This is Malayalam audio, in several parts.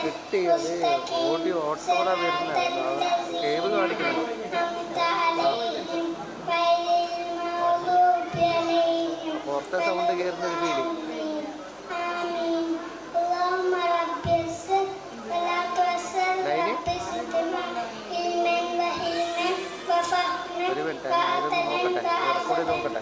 കിട്ടി. അത് ഓടി ഓട്ടോടെ വരുന്നത് കേവ് കാണിക്കണം. പുറത്തെ സൗണ്ട് കയറുന്നൊരു ഫീലിംഗ്. ഒരു മിനിറ്റ് ഇതൊന്ന് നോക്കട്ടെ, റെക്കോർഡ് ചെയ്ത് നോക്കട്ടെ.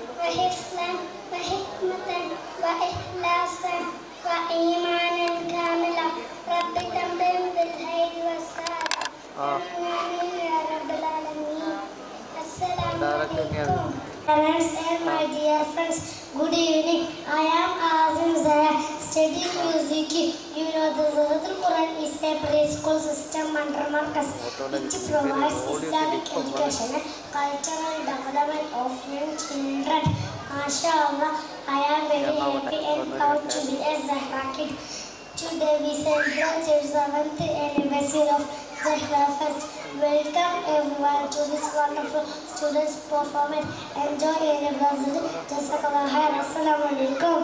Parents and my dear friends, good evening. I am Azim Zaya, studying music. You know the Zahratul Quran is a preschool system under Marcus, which provides Islamic education and cultural development of young children. MashaAllah, I am very happy and proud to be a Zahra kid. Today we celebrate the 7th anniversary of Zahra Fest. Welcome everyone to this wonderful students' performance. Enjoy your Brazil. Jazakallah khair. Assalamu alaikum.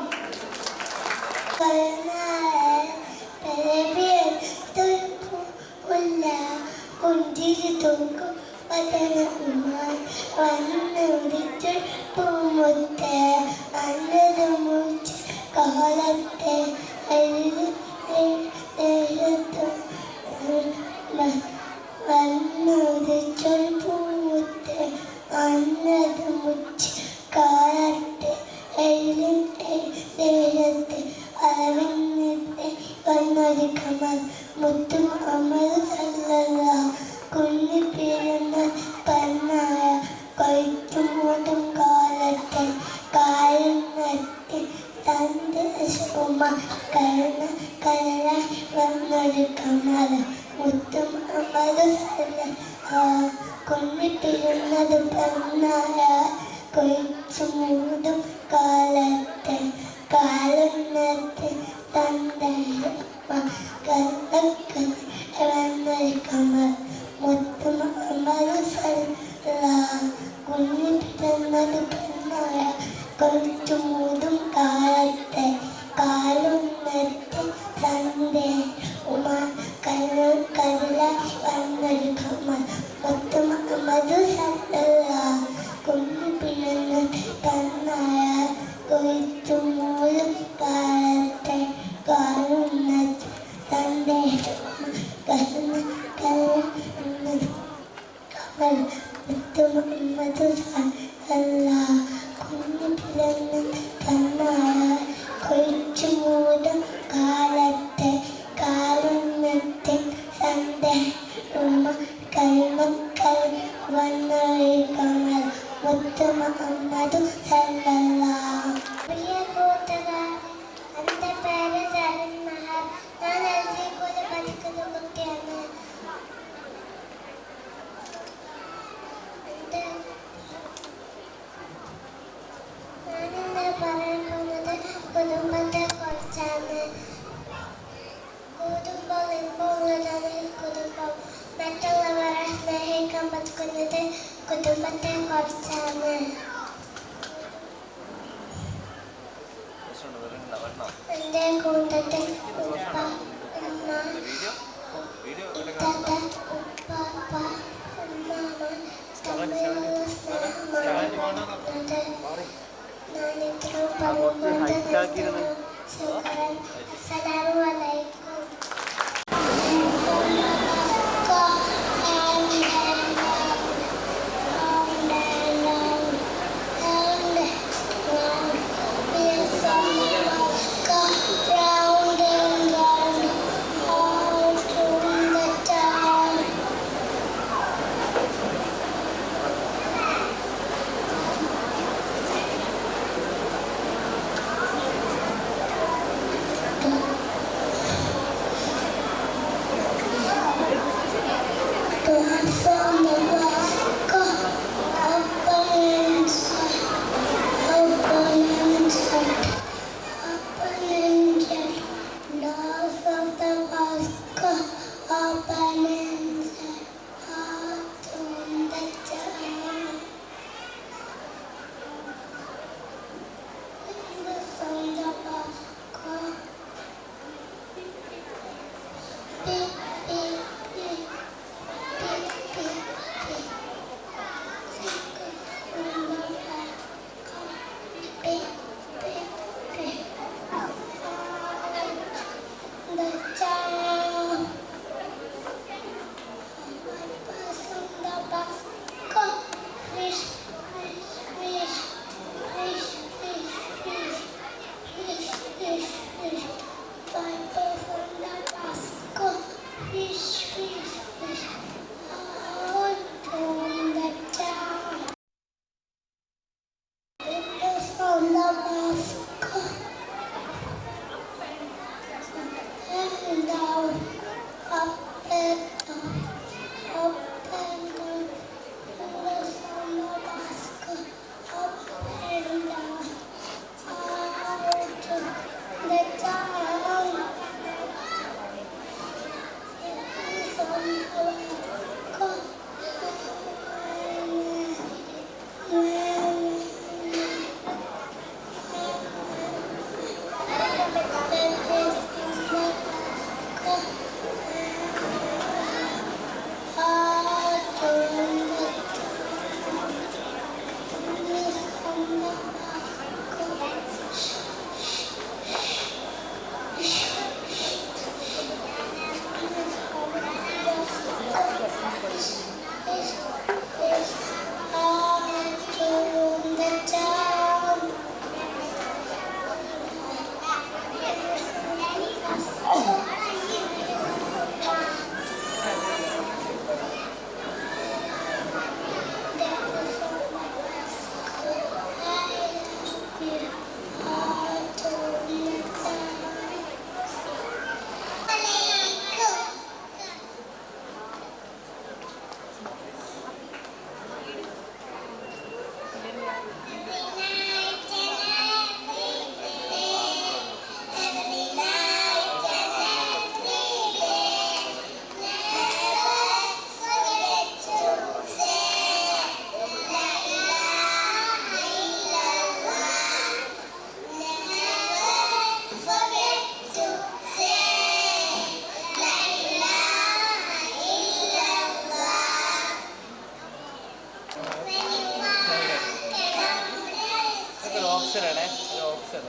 ഓപ്ഷനാണേ, ഒരു ഓപ്ഷൻ.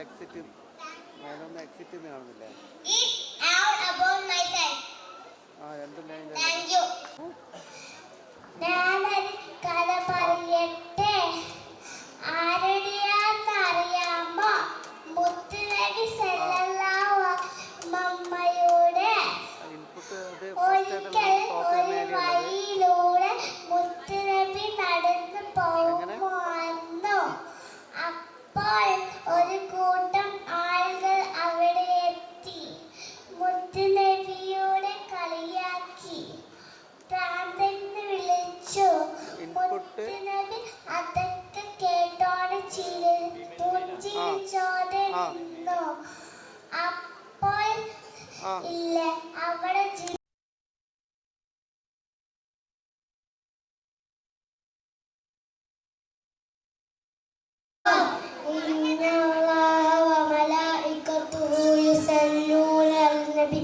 എക്സിറ്റ് മേലൊന്ന് എക്സിറ്റ് കാണുന്നില്ലേ? ആ രണ്ട് ലൈൻ. ഞാനൊരു കഥ പറയട്ടെ. ആരുടെയാന്നറിയാമോ? മുത്തുനബി സല്ലല്ലാഹു അമ്മയുടെ ഒരിക്കൽ ഒരു വഴിയിലൂടെ മുത്തുനബി നടന്നു പോകുമായിരുന്നു. അപ്പോൾ ഒരു കൂട്ടം ആളുകൾ അവിടെ എത്തി മുത്തുനബിയോടെ കളിയാക്കി പ്രാന്തനെന്ന് വിളിച്ചു. മുത്തുനബി അതൊക്കെ കേട്ടോടെ പുഞ്ചിരിച്ചോടെ നിന്നു. അപ്പോൾ ഇല്ല അവിടെ إن الله وملائكته يصلون على النبي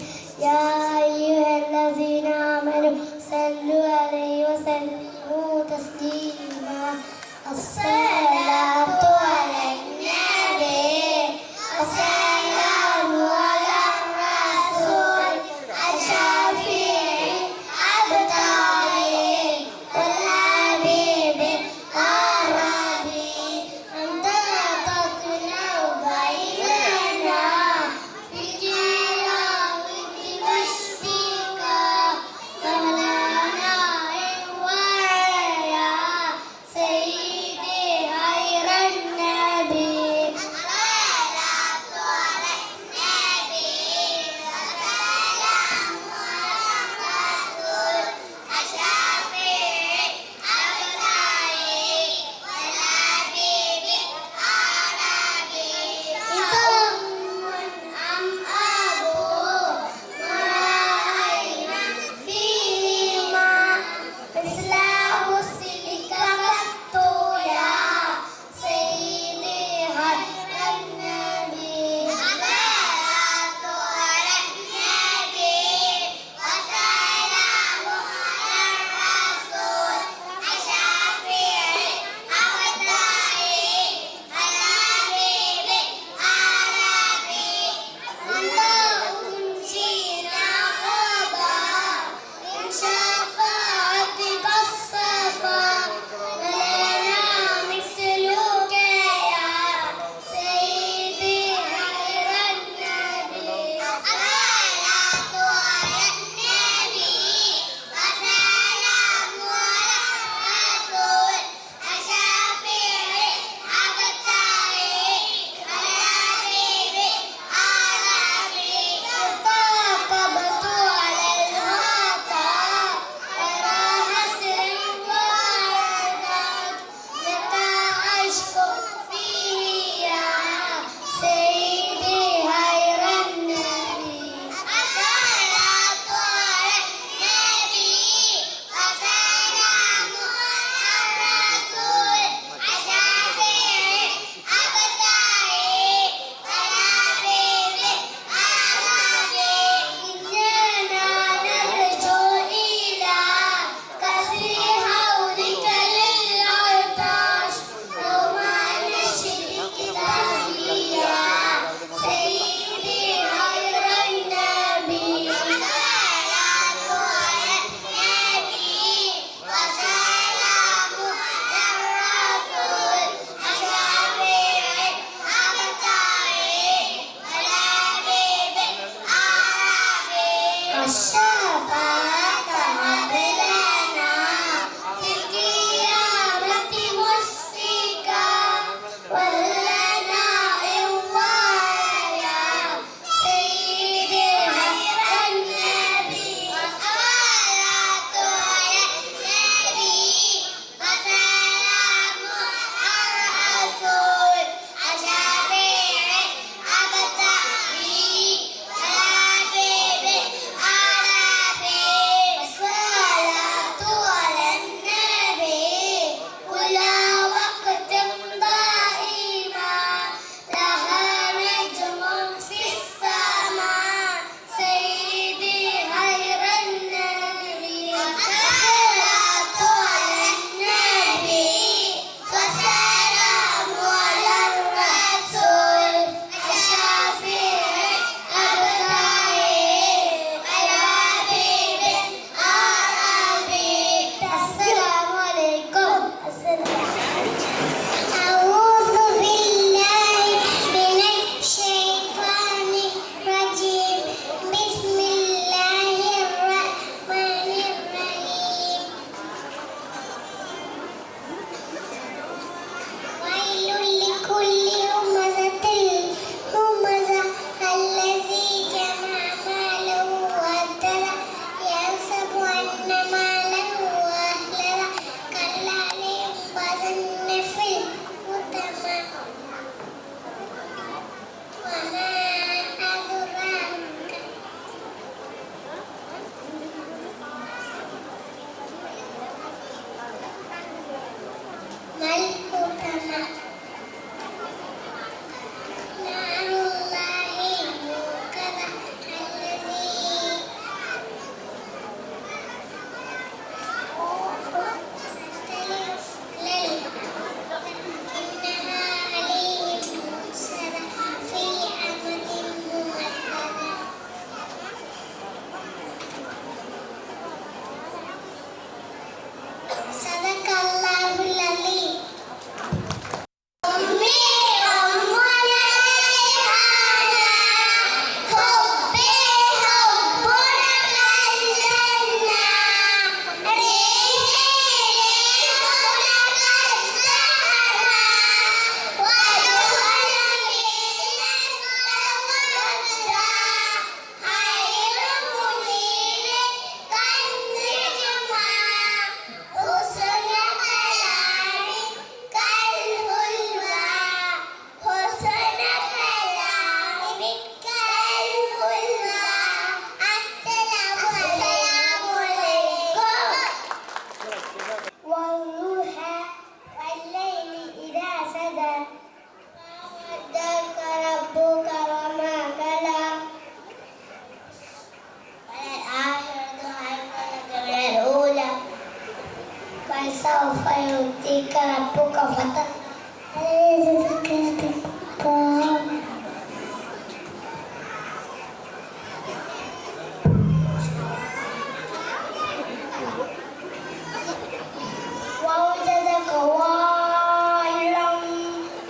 يهديك ربك ووجدك ضالا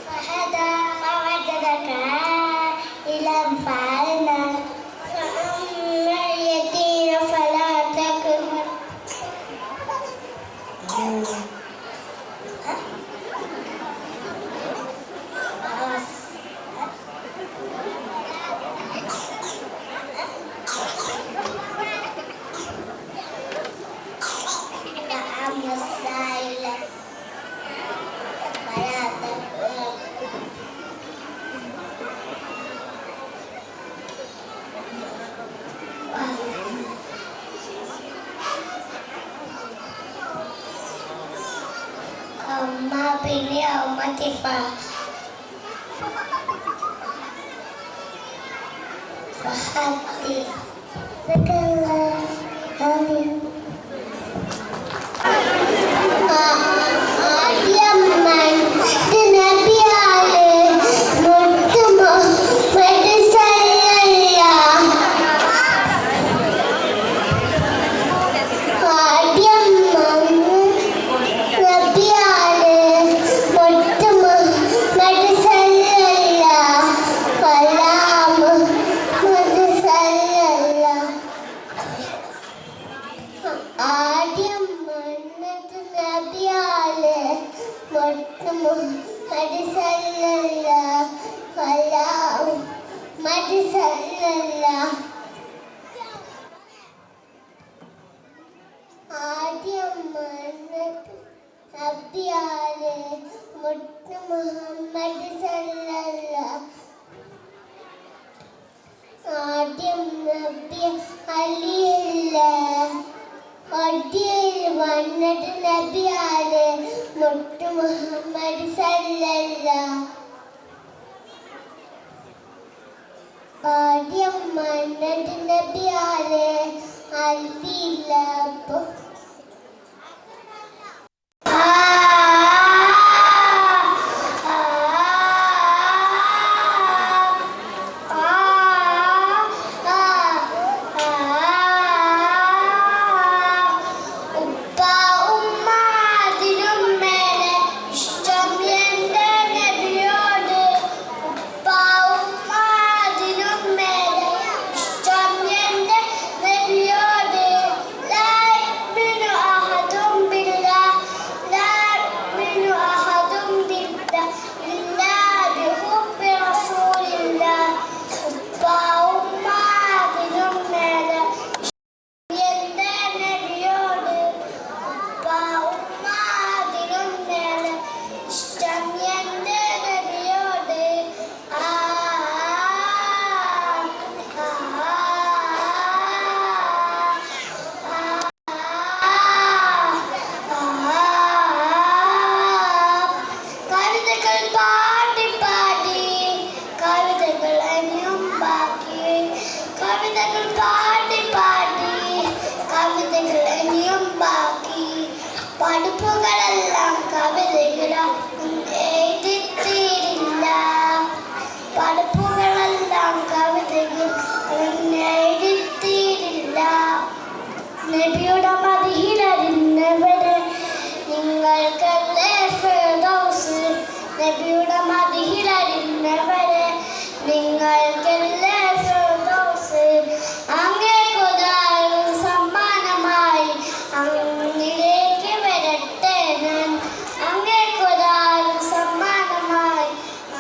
فهدى ووجدك عائلا فأغنى فأما اليتيم فلا تقهر وأما السائل فلا تقهر Amma bini amma tifa Fahati Segala Amin Yaman Nabi Ali Muhammad Sallallahu Nabi Ali Muhammad ആദ്യം നബി അലിയില്ല ഒടിയിൽ വന്നിട്ട് നബി ആല് മുത്ത് മുഹമ്മദ് സല്ലല്ലാഹു ആദ്യം വന്നിട്ട് നബി ആല് അലിയില്ല പഠിപ്പുകളെല്ലാം കവിതകളാകും എഴുതിത്തീരില്ല പഠിപ്പുകളെല്ലാം കവിതകൾ എഴുതിത്തീരില്ല നബിയുടെ മദിഹിലറിഞ്ഞവര് നിങ്ങൾക്കല്ലേ ഫിർദൗസ് നബിയുടെ മദിഹിലറിഞ്ഞവര് നിങ്ങൾക്കല്ലേ ഫിർദൗസ് അങ്ങേക്കൊരാളും സമ്മാനമായി അങ്ങിലേക്ക് വരട്ടെ ഞാൻ അങ്ങേക്കൊരാളും സമ്മാനമായി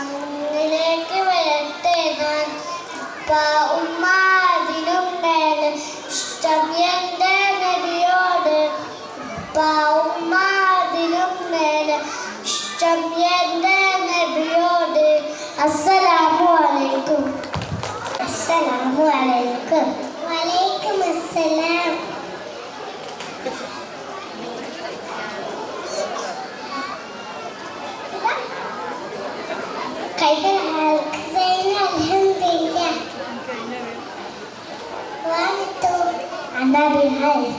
അങ്ങിലേക്ക് വരട്ടെ ഞാൻ ഉമ്മാതിനും മേലെ ഇഷ്ടം എൻ്റെ നബിയോട് ഉമ്മാതിനും മേലെ ഇഷ്ടം എൻ്റെ നബിയോട് അസ്സലാമു അലൈക്കും അസ്സലാമു അലൈക്കും വലൈക്കും അസ്സലാം كيف حالك؟ زين الحمد لله وأنتم؟ أنا بخير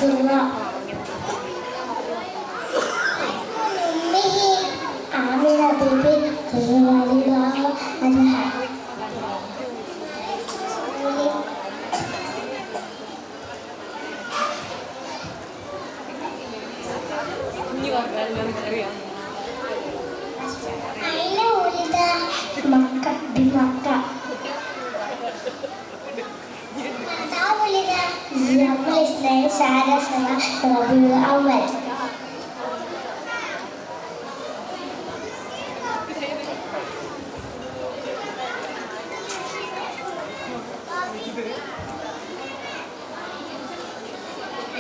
അബ്ദുള്ള ഉമ്മിഹി ആമിന ബീബി റളിയല്ലാഹു അൻഹ أين ولد مكة بمكة متى ولد يوم الاثنين 19 ربيع الأول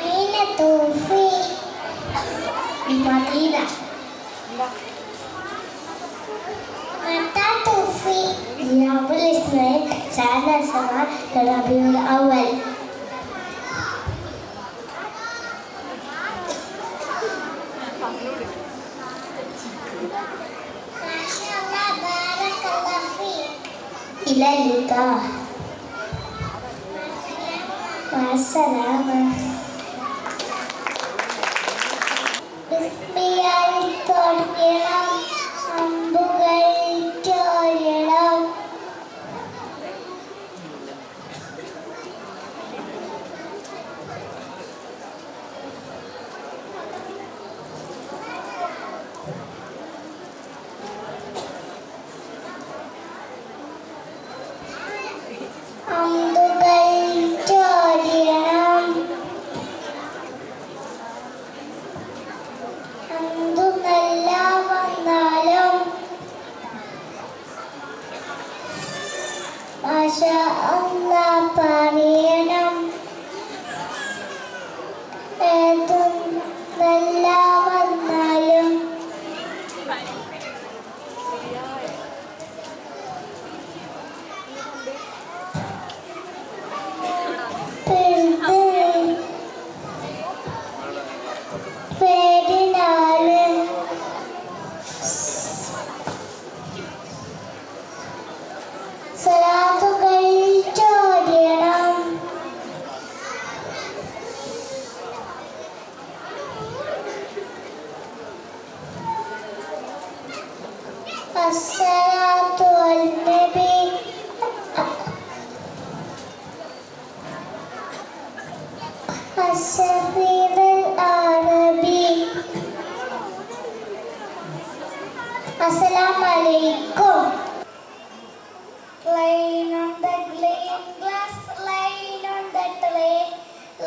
أين توفي بمدينة متى توفي يوم الاثنين 19 ربيع الأول ما شاء الله بارك الله فيك إلى اللقاء مع السلامة ബിസ്മിയായി തുടങ്ങണം അമ്പുകൾ ചോരണം അമ്പുകൾ ചോരണം എന്തുമല്ല വന്നാലും മാഷാ അല്ലാഹ് പറയണം ഏതും നല്ല വന്നാലും പേടിനാല് സലാത്തുകൾ ചോദിക്കണം അസ്സലാത്തു അലൈഹി السفير العربي السلام عليكم Laying on the green grass, laying on the tray,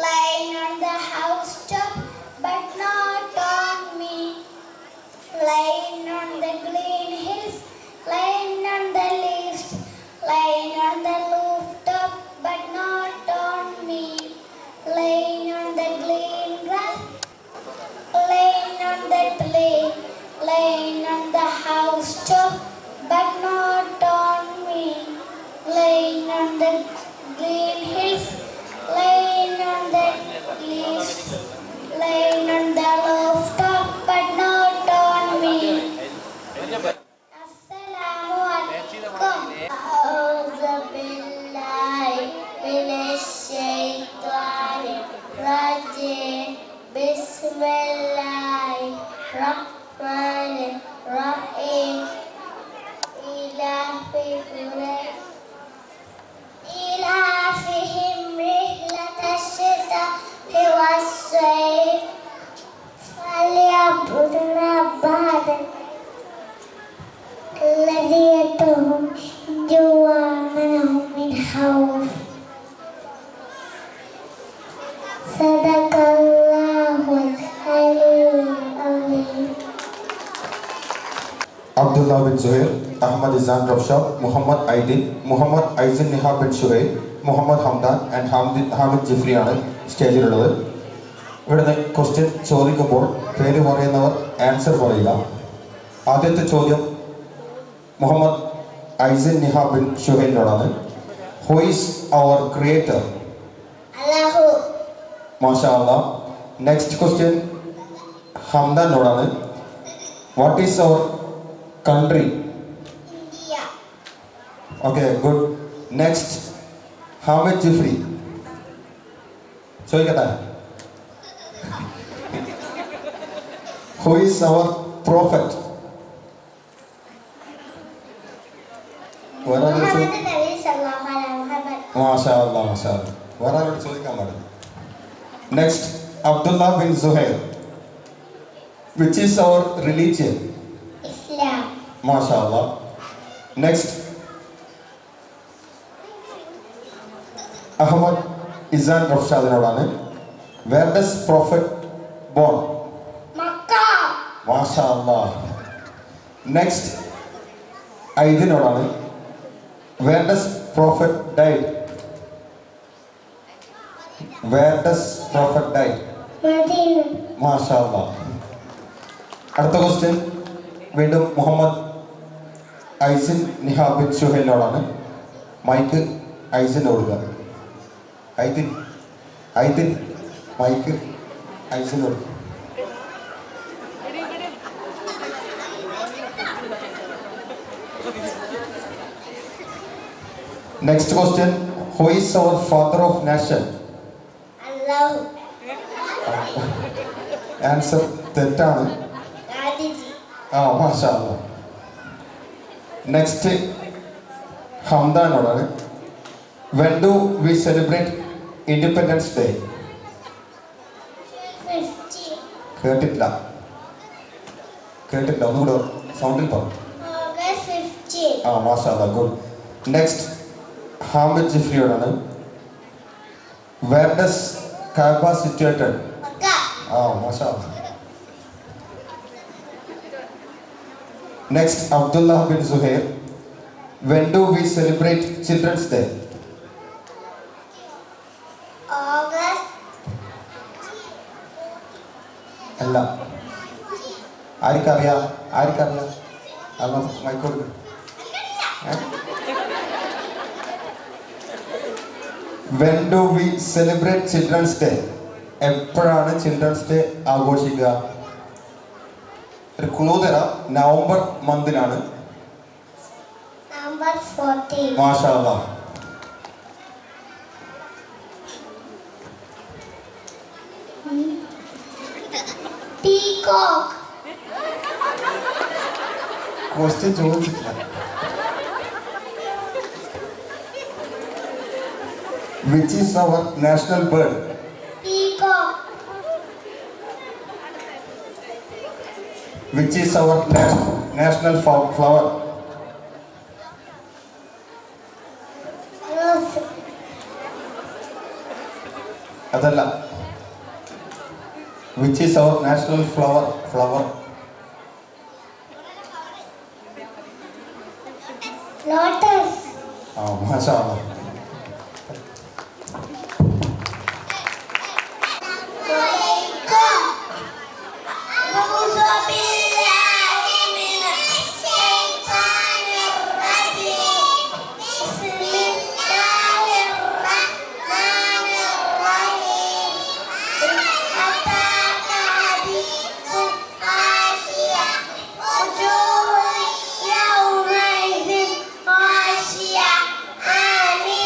laying on the housetop, but not on me. Laying on the green hills, laying on the leaves, laying on the rooftop, but not on me. Laying on the green grass, laying on the tray, laying on the housetop, but not on me. Laying on the green hills, laying on the leaves, laying on the rooftop, but not on me. Assalamu alaikum. A'udhu billahi minash shaitanir rajim. Bismillahirrahmanirrahim. إلافهم رحلة الشتاء والصيف فليعبدوا رب هذا الذي يطعمهم جوعا وآمنهم من خوف صدق الله العلي العظيم. Abdullah bin Zuhair, Ahmad Izan Rafshab, Muhammad Aidin, Muhammad Aizin Niha bin Shuaib, Muhammad Hamdan and Hamid Jifri ആണ് സ്റ്റേജിലുള്ളത്. ഇവിടുന്ന് ക്വസ്റ്റ്യൻ ചോദിക്കുമ്പോൾ പേര് പറയുന്നവർ ആൻസർ പറയുക. ആദ്യത്തെ ചോദ്യം മുഹമ്മദ് ഐസിൻ നിഹ ബിൻ ഷുഹൈലിനോടാണ്. Who is our creator? അല്ലാഹു. മാഷാ അല്ലാഹ്. നെക്സ്റ്റ് ക്വസ്റ്റ്യൻ ഹംദാനോടാണ്. What is our country? India. Okay, good. Next, Hamid Jifri. ചോദിക്കട്ടെ? Who is our prophet? Muhammad Nabi സല്ലല്ലാഹു അലൈഹി വസല്ലം. മാഷാ അല്ലാ, മാഷാ അല്ലാ. വേറെ ആരോട് ചോദിക്കാൻ പാടില്ല. Next, Abdullah bin Suhair. Which is our religion? Islam. മാഷാ അല്ലാ. നെക്സ്റ്റ്, അഹമ്മദ് ഇസാൻ റഫ്ഷാദിനോടാണ്. Where does prophet born? Mecca. മാഷാ അല്ലാ. നെക്സ്റ്റ്, ഐദിനോടാണ്. Where does prophet died? Where does prophet died? Medina. മാഷാ അല്ലാ. അടുത്ത ക്വസ്റ്റ്യൻ വീണ്ടും മുഹമ്മദ് ഐസിൻ നിഹ ബിൻ ഷുഹൈലിനോടാണ്. മൈക്ക് ഐസിന് കൊടുക്കുക. ഐദിൻ മൈക്ക് ഐസിന് കൊടുക്കുക. Next question, who is our father of nation? അല്ലാഹു. ആൻസർ തെറ്റാണ്. ഗാന്ധിജി. മാഷാ അല്ലാ. നെക്സ്റ്റ് ഹംദാനോടാണ്. When do we celebrate independence day? 15. കേട്ടില്ല ഒന്നുകൂടെ സൗണ്ടിൽ പറഞ്ഞു. ഓഗസ്റ്റ് 15. മാഷാ അല്ലാ, ഗുഡ്. നെക്സ്റ്റ് ഹാമിദ് ജിഫ്രിയോടാണ്. Where does Kaaba situated? Mecca. മാഷാ അല്ലാ. Next Abdullah bin Suhair. When do we celebrate children's day? August. അല്ല, ആർക്കറിയാം? അല്ല, മൈക്കോട്. When do we celebrate children's day? എപ്പോഴാണ് ചിൽഡ്രൻസ് ഡേ ആഘോഷിക്കുക? ഒരു ക്ലൂ തരാം, നവംബർ മന്തിനാണ്. നവംബർ 14. മാഷാ അല്ലാ. പീകോക്ക്. ക്വസ്റ്റ്യൻ ചോദിച്ചിട്ടില്ല. Which is our national bird? Peacock. Which is our national flower? Rose. അതല്ല. Which is our national flower? Lotus. മാഷാ അല്ലാ. وجوه يومئذ خاشعة عاملة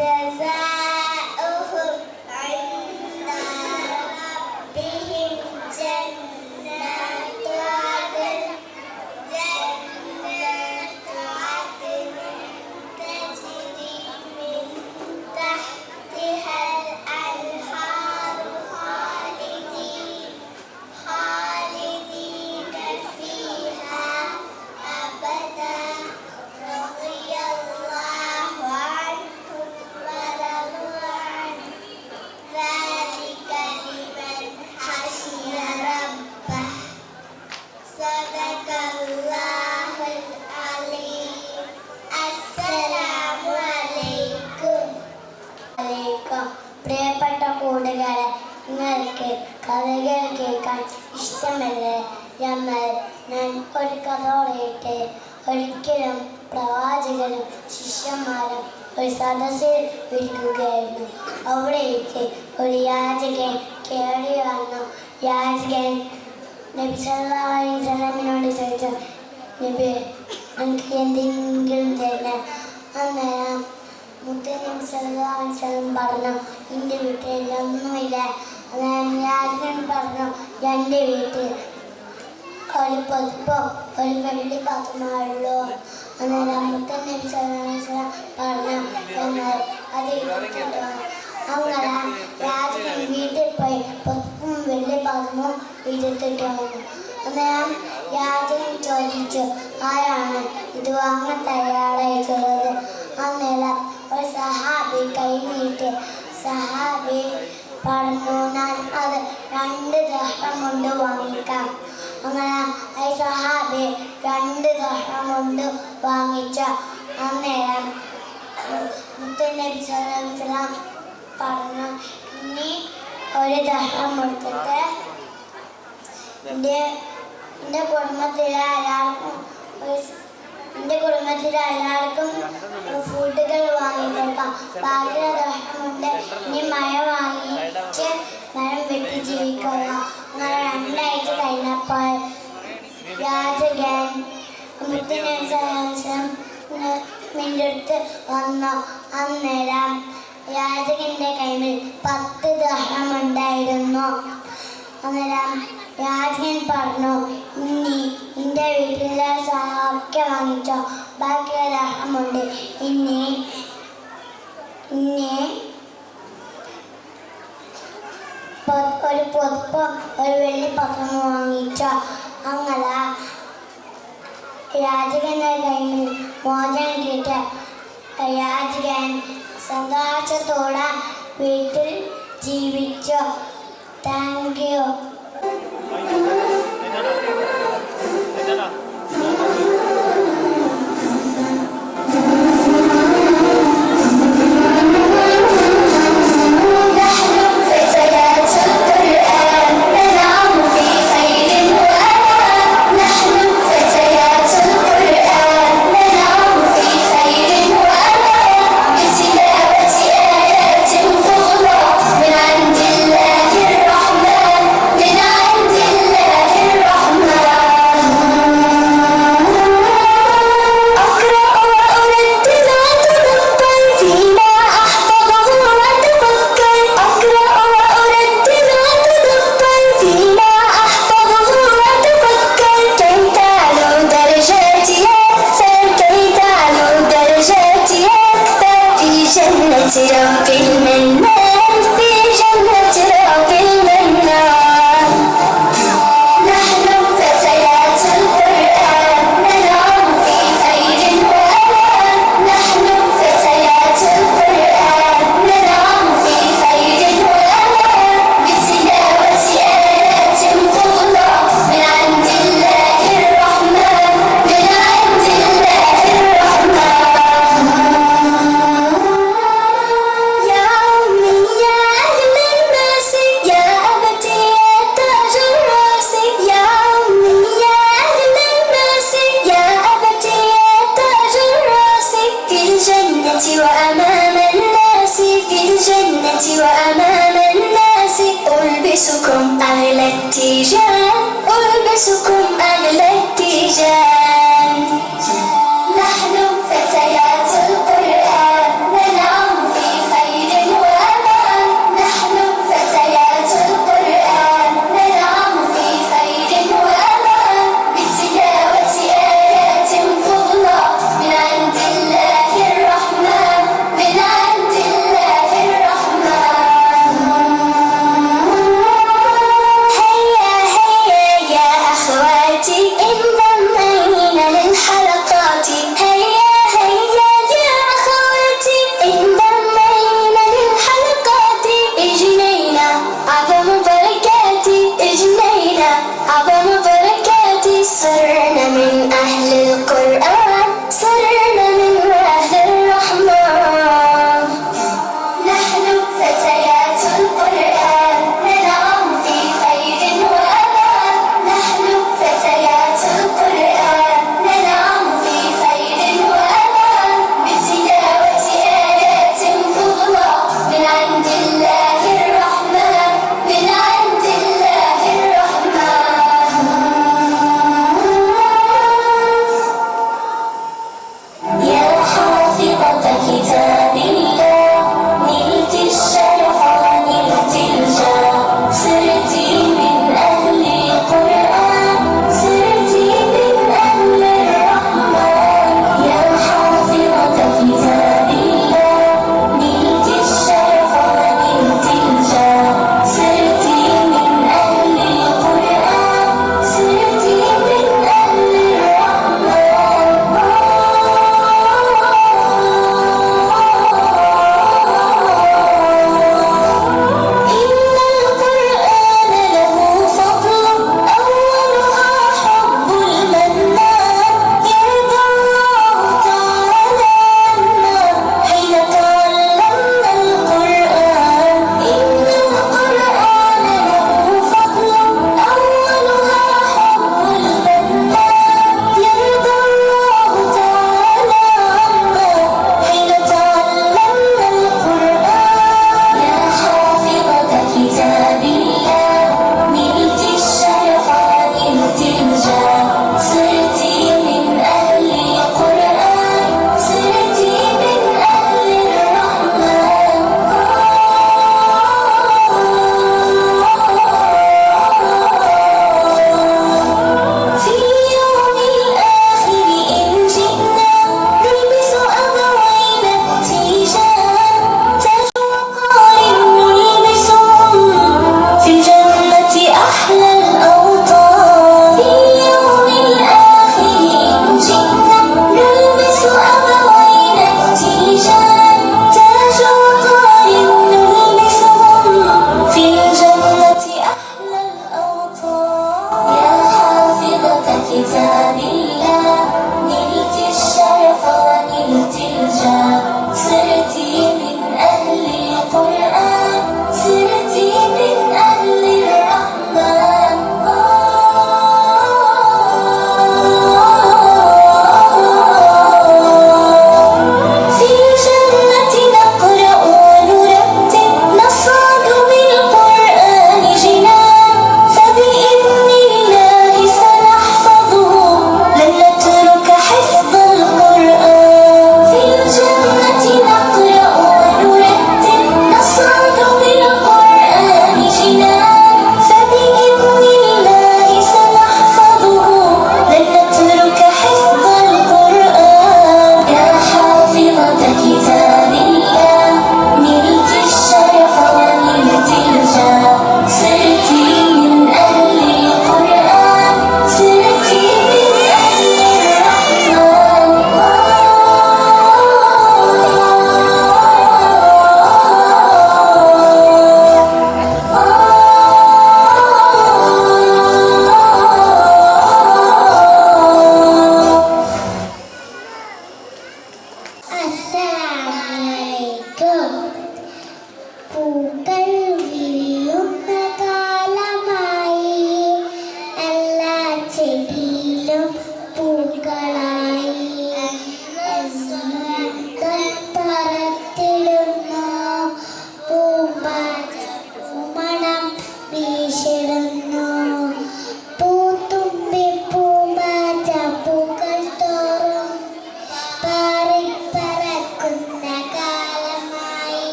وجزاؤهم عند ربهم جنات عدن تجري من تحتها الأنهار خالدين فيها أبدا رضي الله عنهم ورضوا عنه ذلك لمن خشي ربه صدق الله العليم السلام عليكم പ്രിയപ്പെട്ട കൂട്ടുകാരെ, നിങ്ങൾക്ക് കഥകൾ കേൾക്കാൻ ഇഷ്ടമല്ലേ? ഞാൻ ഒരു കഥ പറയട്ടെ. ഒരിക്കലും പ്രവാചകനും ശിഷ്യന്മാരും ഒരു സദസ്സിൽ ഇരിക്കുകയായിരുന്നു. അവിടേക്ക് ഒരു യാചകൻ കയറി വന്നു. യാചകൻ നബി സല്ലല്ലാഹു അലൈഹി വസല്ലമിനോട് ചോദിച്ചു, നബി, എനിക്ക് എന്തെങ്കിലും തരണം. അന്നേരം മുത്തനബി സല്ലല്ലാഹു അലൈഹി വസല്ലം പറഞ്ഞു, എൻ്റെ വീട്ടിൽ ഒന്നുമില്ല. അന്നേരം യാചകൻ പറഞ്ഞു, എൻ്റെ വീട്ടിൽ ഒരു പൊതുപ്പോ ഒരു വെള്ളി പാത്രമായുള്ളൂ. അന്നേരം മുത്തനബി സല്ലല്ലാഹു അലൈഹി വസല്ലം പറഞ്ഞു, എന്നാൽ അത് ഇട്ടിട്ടോ. അങ്ങനെ യാചകൻ വീട്ടിൽ പോയി പൊതുപ്പും വെള്ളി പാത്രവും എടുത്തിട്ട് വന്നു. അന്നേരം യാചകൻ ചോദിച്ചു, ആരാണ് ഇത് വാങ്ങാൻ തയ്യാറായിട്ടുള്ളത്? അന്നേരം ഒരു സഹാബി കൈനീട്ടി. സഹാബി പറഞ്ഞു, ഞാൻ അത് 2 ദിർഹം കൊണ്ട് വാങ്ങിക്കാം. അങ്ങനെ ഈ സഹാബി 2 ദിർഹം കൊണ്ട് വാങ്ങിച്ച. അന്നേരം മുത്തനബി സല്ലല്ലാഹു അലൈഹി വസല്ലം പറഞ്ഞു, ഇനി 1 ദിർഹം കൊടുത്തിട്ട് എൻ്റെ കുടുംബത്തിലെ എല്ലാവർക്കും ഫുഡുകൾ വാങ്ങിക്കൊടുക്കാം. ബാക്കിയുള്ള ദിർഹമുണ്ട് ഇനി മഴ വാങ്ങിച്ച് മരം വെട്ടി ജീവിക്കുക. അങ്ങനെ 2 ആഴ്ച കഴിഞ്ഞപ്പോൾ യാചകൻ മുത്തനബി സല്ലല്ലാഹു അലൈഹി വസല്ലമിന്റെ അടുത്ത് വന്നു. അന്നേരം യാചകന്റെ കയ്യിൽ 10 ദിർഹം ഉണ്ടായിരുന്നു. അന്നേരം യാചകൻ പറഞ്ഞു, ഇനി എൻ്റെ വീട്ടിലെ ഒക്കെ വാങ്ങിച്ചോ, ബാക്കിയുള്ള ദിർഹമുണ്ട് ഇനി ഒരു പൊതുപ്പോ ഒരു വെള്ളി പാത്രം വാങ്ങിച്ചോ. അങ്ങനെ യാചകന്റെ കയ്യിൽ മോചനം കിട്ടിയ യാചകൻ സന്തോഷത്തോടെ വീട്ടിൽ ജീവിച്ചു. Thank you. من عند الله الرحمن من عند الله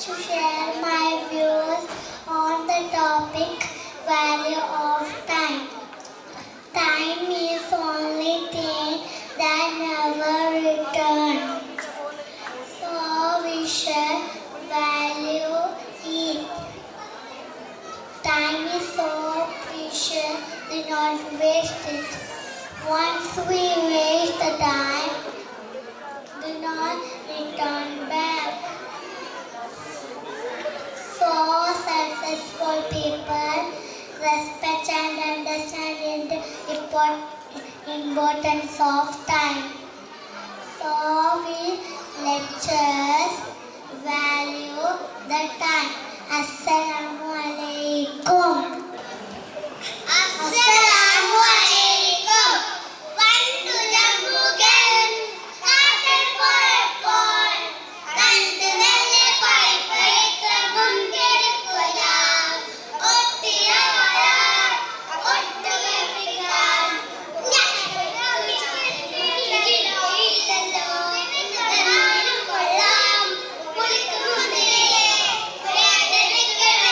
to share my views on the topic value of time. Time is only thing that never returns. So we should value it. Time is so precious, do not waste it. Once we waste the time, do not return back. So successful people respect and understand the importance of time. So we lectures value the time. Assalamu alaikum. Assalamu alaikum. Vandu jammugal kaattal poyappol kandu nelle paipayikka mundelukkuya ottiya mala ottu vepikkan illallo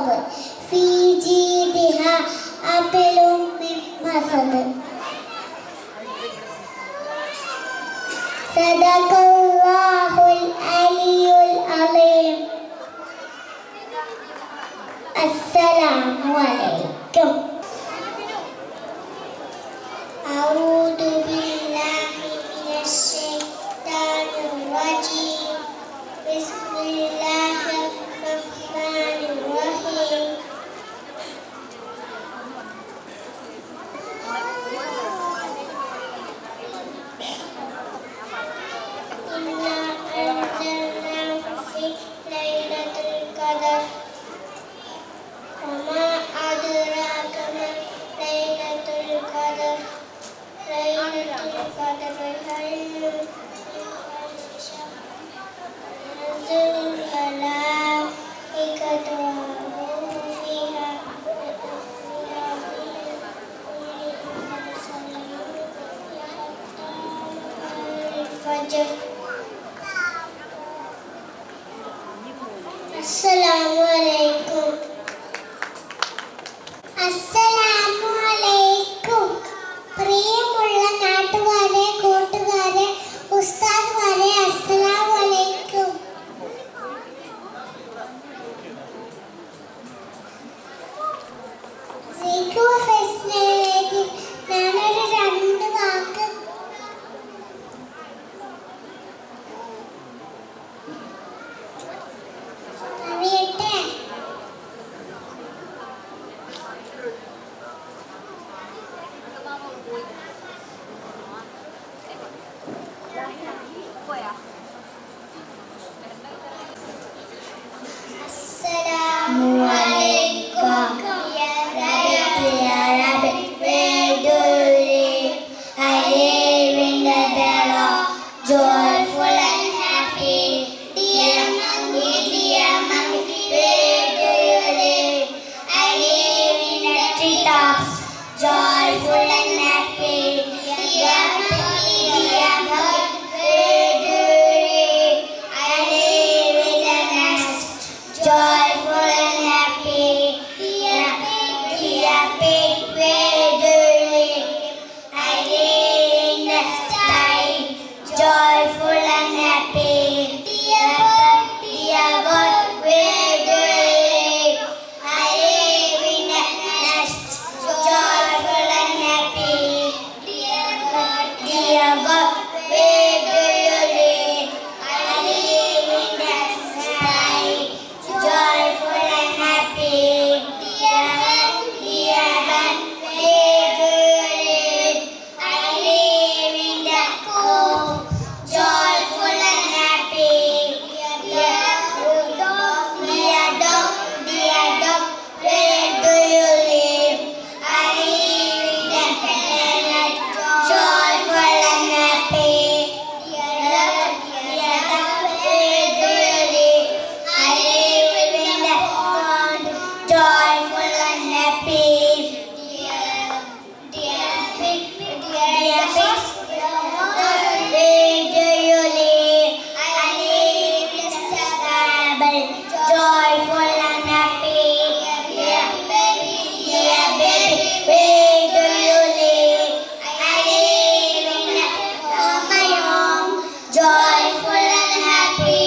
الأرض في جيدها حبل من مسد صدق الله العلي العظيم. السلام عليكم. أعوذ بالله من الشيطان الرجيم. بسم الله الرحمن الرحيم. إنا أنزلناه في ليلة القدر وما أدراك ما ليلة القدر. ليلة القدر خير من ألف شهر. تنزل الملائكة والروح فيها بإذن ربهم كل أمر سلام الفجر. السلام عليكم. അസ്സലാമു അലൈക്കും. പ്രിയമുള്ള നാട്ടുകാരെ, കൂട്ടുകാരെ, ഉസ്താദ്മാരെ, അസ്സലാമു അലൈക്കും. ഫെസ്റ്റിലേക്ക് ഞാനൊരു 2 വാക്ക് അറിയട്ടെ. Assalamu alaikum. Ya Rabbi, where do you live? I live in the Dara, joyful and happy. Dear monkey, where do you live? I live in the treetops, joyful and happy. Dear monkey, where do you live? I live in the nest, joyful and happy. Dear pig, where do you live? I live in the sky, joyful and happy. Dear bird, where do you live? I live in the nest, joyful and happy. Dear bird, where do you live? I live in the sky, joyful and happy. Dear hen, where do you live? I live in the coop, joyful and happy. Dear dog, where do you live? I live in the kennel, joyful and happy. Dear duck, where do you live? I live in the pond, joyful and happy. Dear pig, where do you live? I live in the stable, joyful and happy. Dear baby, where do you live? I live in my home, joyful and happy.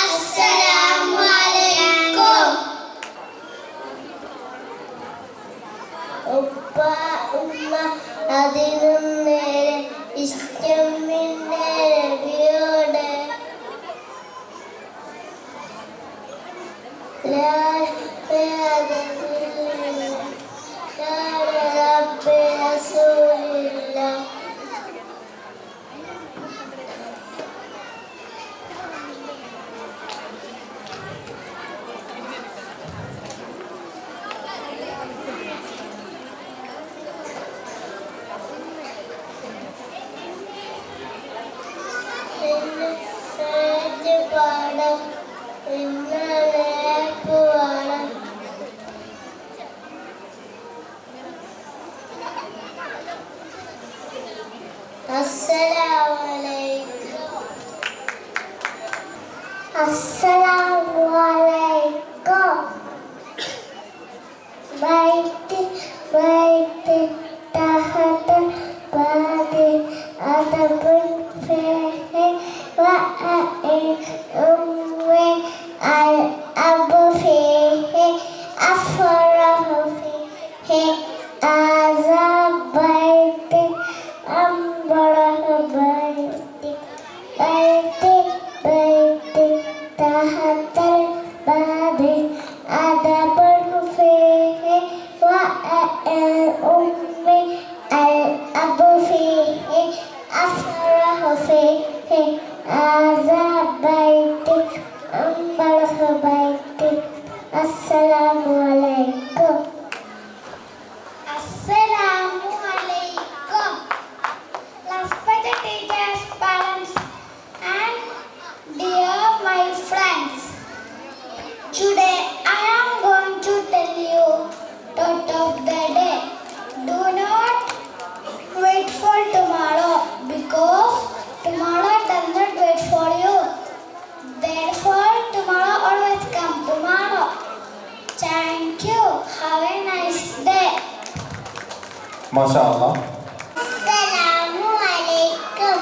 Assalamu alaikum. ഉപ്പ ഉമ്മ അതിനും നേരെ ഇഷ്ടം പിന്നെ രവിയോട് പാടം ഇന്നലെ പോവാണ്. അസ്സലാമു അലൈക്കും. അസ്സലാമു അലൈക്കും. white, white, tahat, bade, adabun, fehe, wa'e, uwe, abu, fehe, afarahu, fehe, azabaite, ambarahu, baite, baite, baite, tahatal, bade, adabun, fehe, wa'e, uwe, abu, fehe, afarahu, fehe, azabaite, ambarahu, baite. Assalamualaikum. Assalamualaikum. Respected teachers, parents, and dear my friends. Today I am going to tell you thought of the day. Do not wait for tomorrow because tomorrow does not wait for you. Therefore, tomorrow always come tomorrow. Thank you. Have a nice day. MashaAllah. അസ്സലാമുഅലൈക്കും.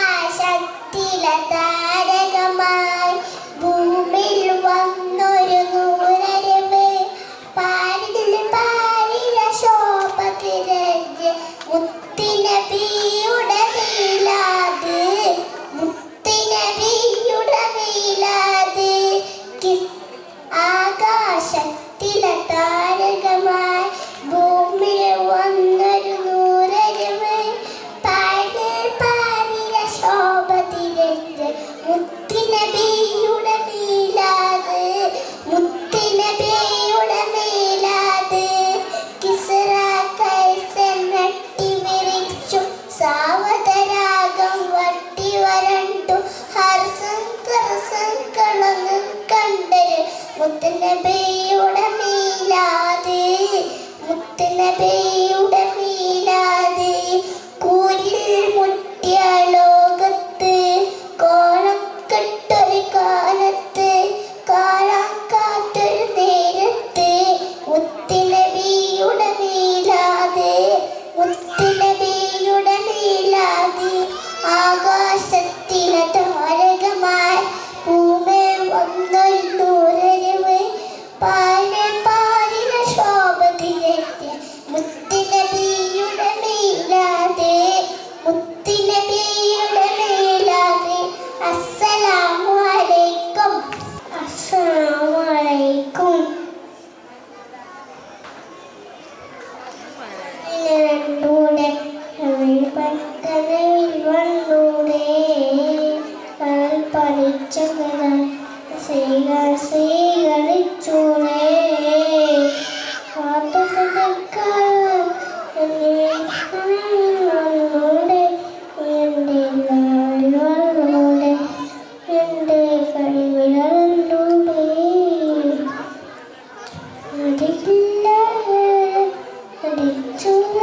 ആകാശത്തിലെ താരകമായി ഭൂമിയിൽ വന്നൊരു നൂറരിവ് പാരിൽ പാരില ശോഭ തിരഞ്ഞ് മുത്തുനബിയുടെ മീലാദ് മുത്തുനബിയുടെ മീലാദ് ആകാശത്തിലെ താരകമായി ഭൂമിയിൽ വന്നൊരു നൂറരിവ് പാരിൽ പാരില ശോഭ തിരഞ്ഞ് മുത്തുനബിയുടെ മീലാദ് മുത്തുനബിയുടെ മീലാദ് കിസ്റ കൈസർ നട്ടി വിരിച്ചു സാവതരാഗം വട്ടി വരണ്ടു ഹർസങ്കളങ്ങ് കണ്ടര് മുത്തുനബിയുടെ മീലാദ് മുത്തുനബിയുടെ മീലാദ് കൂരിൽ മുട്ടിയ ലോകത്ത് കോണക്കെട്ടൊരു കാലത്ത് കാണാൻ കാത്തൊരു നേരത്ത് മുത്തുനബിയുടെ മീലാദ് മുത്തുനബിയുടെ മീലാദ് ആകാശത്തിലെ താരകമായി ഭൂമിയിൽ വന്നൊരു നൂറരിവ് പാരിൽ പാരില ശോഭ തിരഞ്ഞ് മുത്തുനബിയുടെ മീലാദ് മുത്തുനബിയുടെ മീലാദ്. അസ്സലാമുഅലൈക്കും. അസ്സലാമുഅലൈക്കും. രണ്ടൂടെ പത്തനയിൽ വന്നൂടെ പഠിച്ച സ്വീകരിച്ചൂടെ വന്നൂടെ എൻ്റെ വന്നൂടെ എൻ്റെ കഴിവിലൂടെ അതില്ല അടിച്ചുള്ള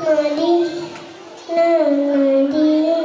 Madina, Madina,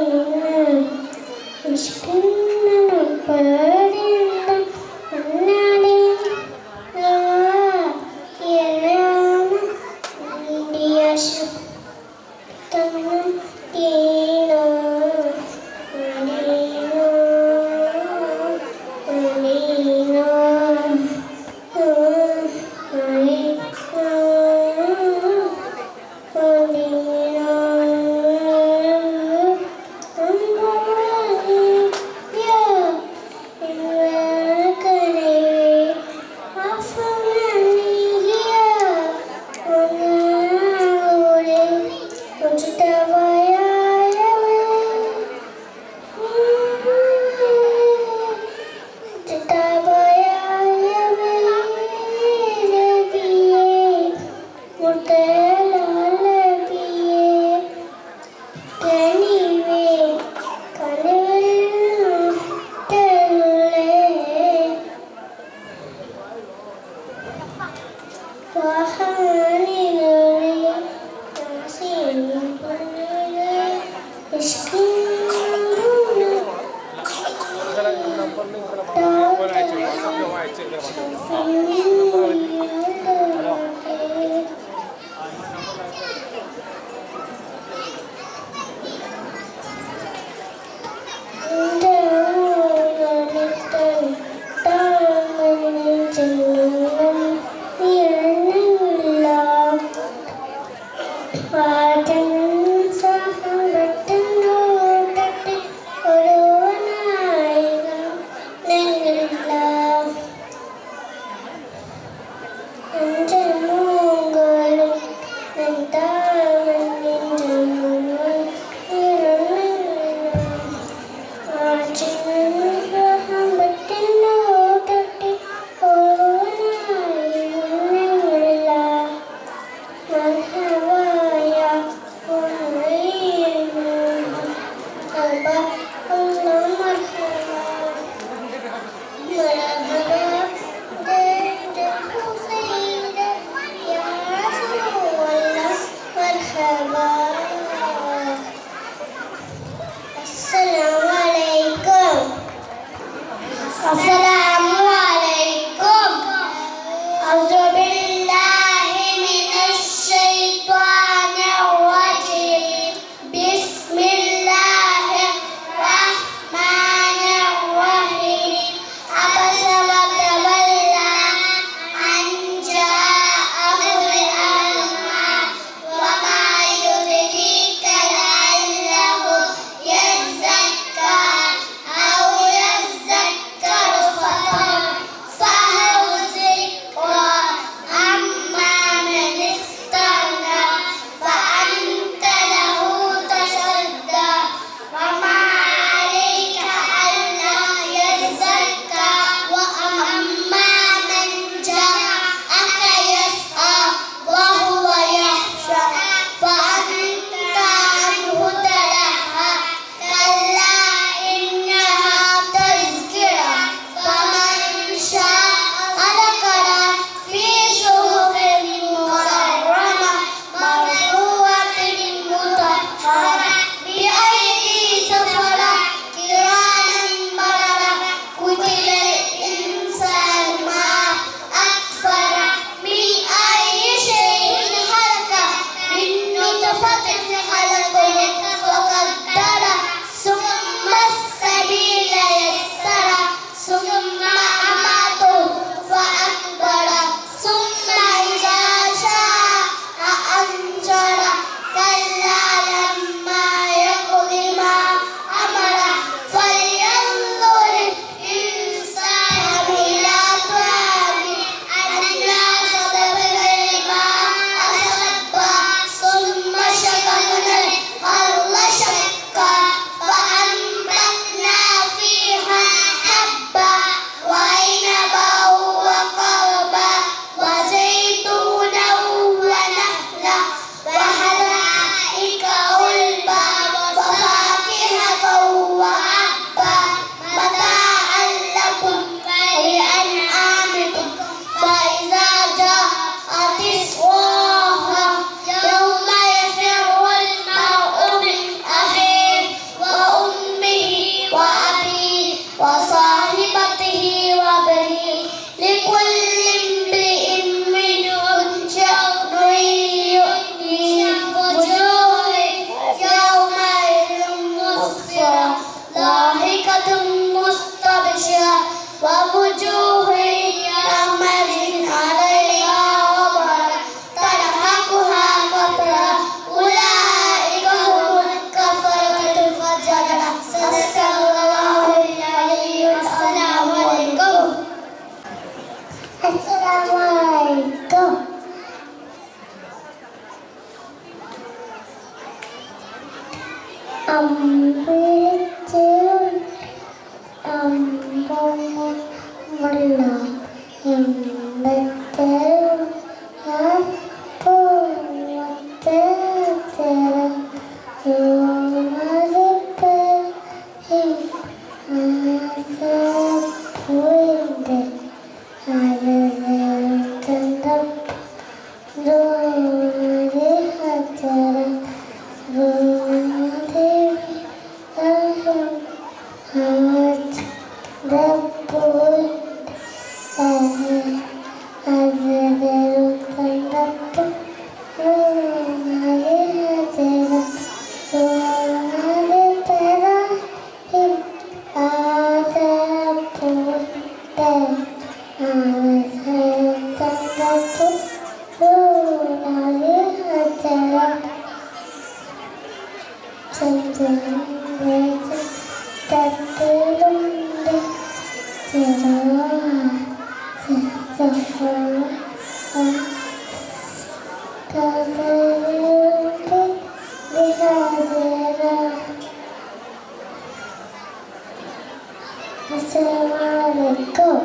അസ്സലാമലൈക്കും.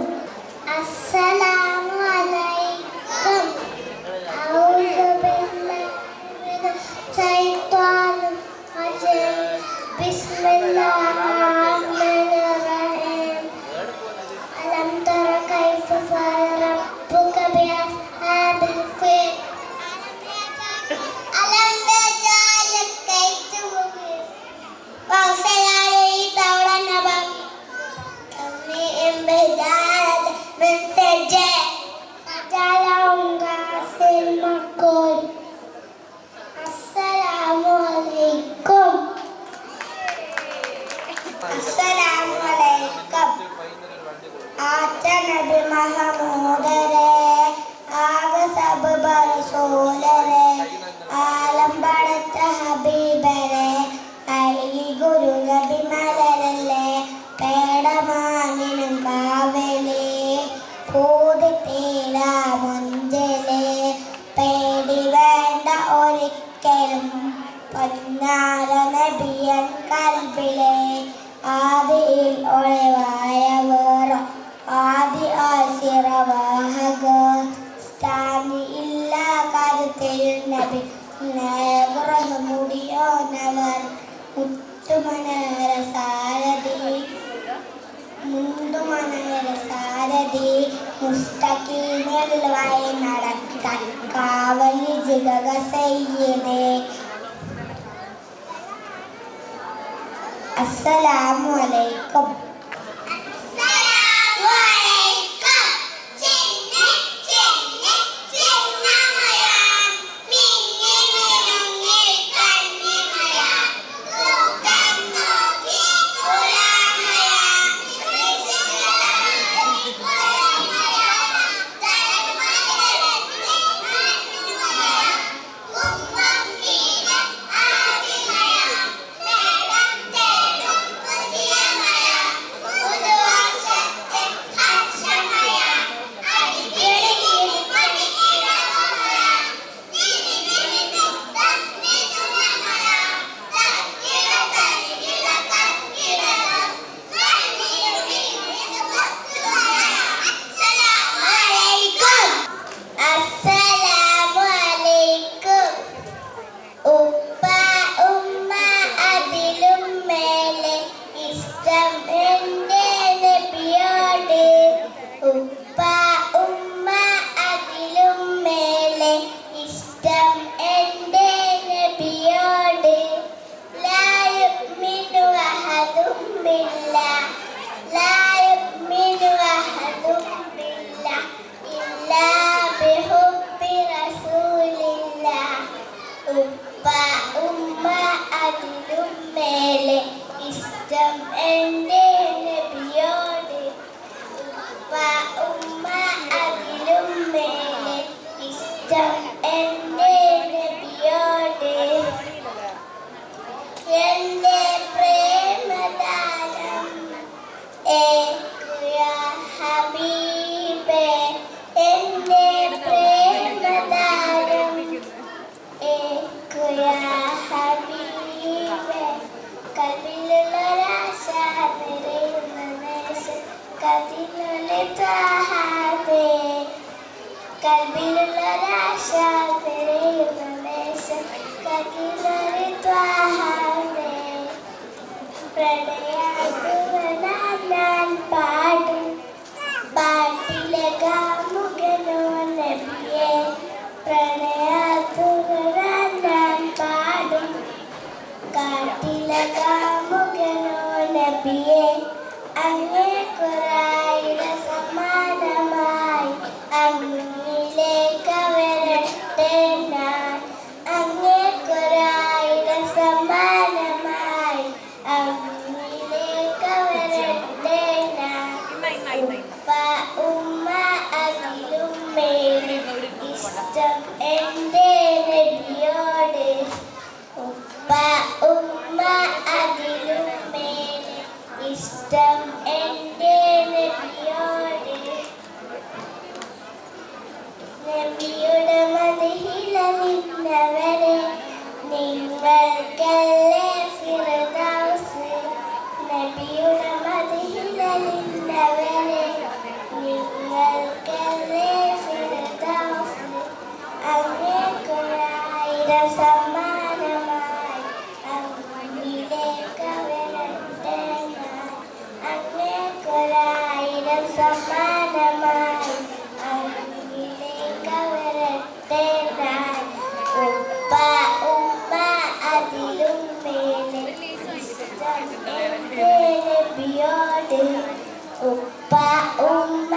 അസ്സലാമലൈക്കും. അഊദു ബില്ലാഹി മിനശ് ശൈത്വാനിർ റജീം. ബിസ്മില്ലാഹിർ റഹ്മാനിർ റഹീം. അലം തറ കൈഫ ഫഅല റബ്ബുക ബിഅസ്ഹാബിൽ ഫീൽ. അലം യജഅൽ കൈദഹു വഅർസല അലൈഹിം തൗറൻ അബാബീൽ തർമീഹിം ബിഹിജാറത്തിൻ മിൻ സിജ്ജീൽ ഫജഅലഹും കഅസ്ഫിൻ മഅ്കൂൽ. അസ്സലാമു അലൈക്കും. അസ്സലാമു അലൈക്കും. ആറ്റ നബി മഹമൂദരെ ആക സബ് റസൂലരെ ആലം പടച്ച ഹബീബരെ അഴകി ഗുരു നബി മലരല്ലേ പേടമാനിനും കാവലേ പൂതി തീരാ മുഞ്ചലേ പേടി വേണ്ട ഒരിക്കലും പൊന്നാര നബിയൻ കൽബിലെ ആദിയിൽ ഒളിവായ വേറോ ആദി ആശിറവാഹക സ്ഥാനി ഇല്ല കരുത്തിൽ നബി മുടിയോ നവർ മുത്തുമനര സാരഥി മുണ്ടുമനര സാരഥി മുസ്തഖീമിൽ വഴി നടക്കാൻ കാവലി ജിഗക സയ്യിദേ. അസ്സലാമു അലൈക്കും. നിങ്ങൾക്കല്ലേ ഫിർദൗസ് നബിയുടെ മദ്ഹിൽ നിഴലിന്നവരെ നിങ്ങൾക്കല്ലേ ഫിർദൗസ് അങ്ങേക്കൊരായിരം സമ്മാനമായി അങ്ങിലേക്ക് വരട്ടെ ഞാൻ അങ്ങേക്കൊരായിരം സമ്മാനമായി അങ്ങിലേക്ക് വരട്ടെ ഞാൻ ഉപ്പ ഉമ്മ അതിലും മേലെ ഇഷ്ടം എൻ്റെ നബിയോട് ഉപ്പ ഉമ്മ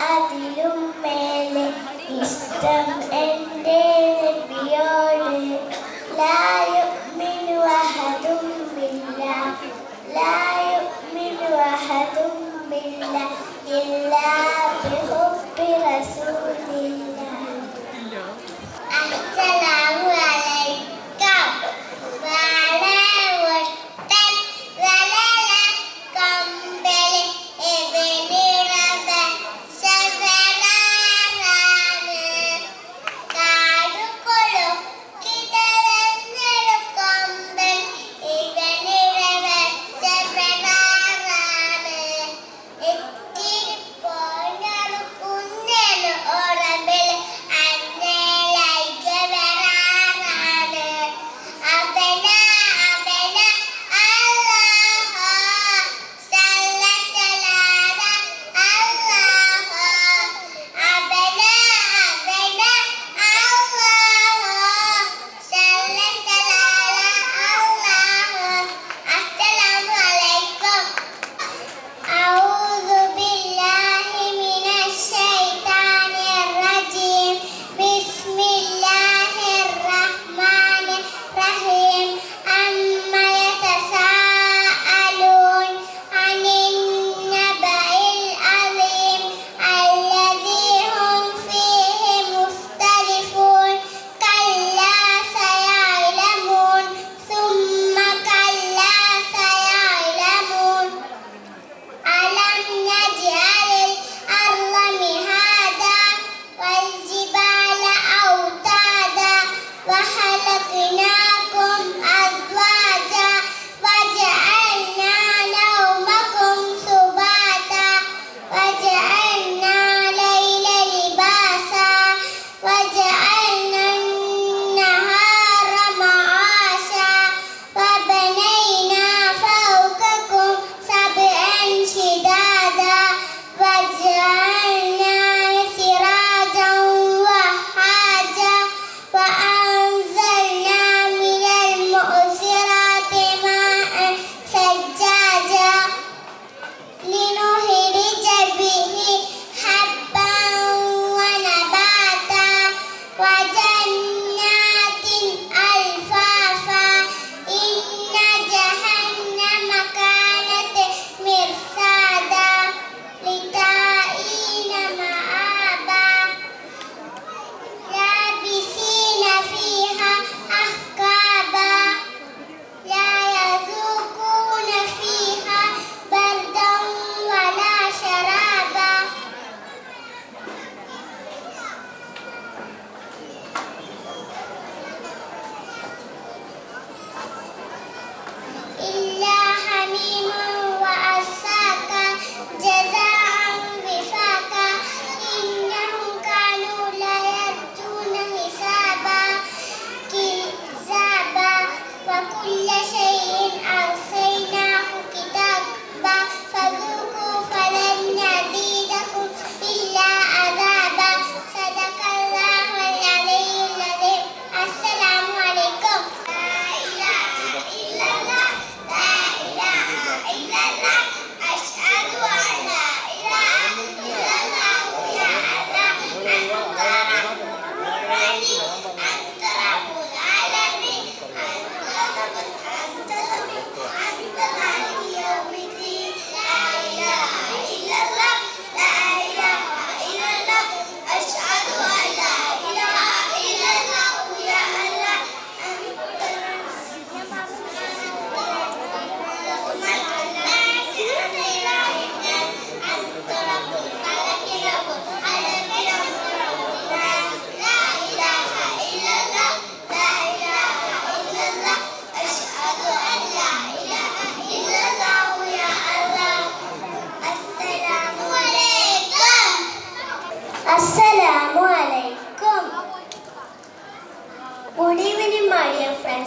അതിലും മേലെ ഇഷ്ടം എൻ്റെ നബിയോട് ലാ യുഅ്മിനു അഹദും ബില്ലാഹ് ലാ യുഅ്മിനു അഹദും ബില്ലാഹ് ഇല്ലാ ബിഹുബ്ബി റസൂലില്ലാഹ്. അസ്സലാമു അലൈക്കും. വളവൊട്ടൻ വളല കമ്പലി എവനിറവ ശവരാറാണ് കാടുകൊളുക്കിതരഞ്ഞൊരു കൊമ്പൻ ഇവനിറവ ശവരാറാണ് എത്തിരി പോഞ്ഞൊരു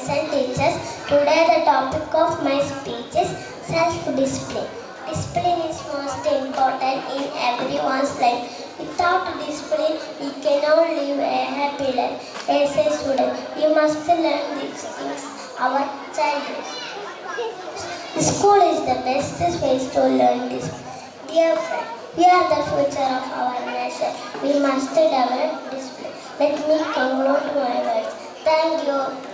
parents and teachers. Today the topic of my speech is self-discipline. Discipline is most important in everyone's life. Without discipline, we cannot live a happy life. As a student, we must learn these things our childhood. School is the best space to learn this. Dear friend, we are the future of our nation. We must develop discipline. Let me conclude my words. Thank you.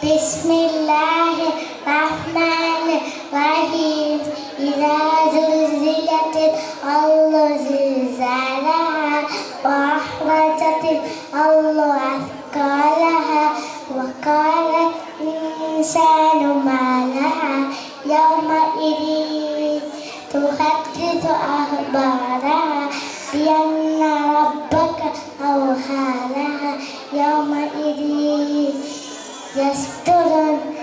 Bismillahirrahmanirrahim. Idza zulzilatil ardu zilzalaha wa akhrajatil ardu athqalaha wa qala insanu ma laha yawma idzin tuhaddithu akhbaraha bi anna rabbaka awhalaha yawma idzin yasturun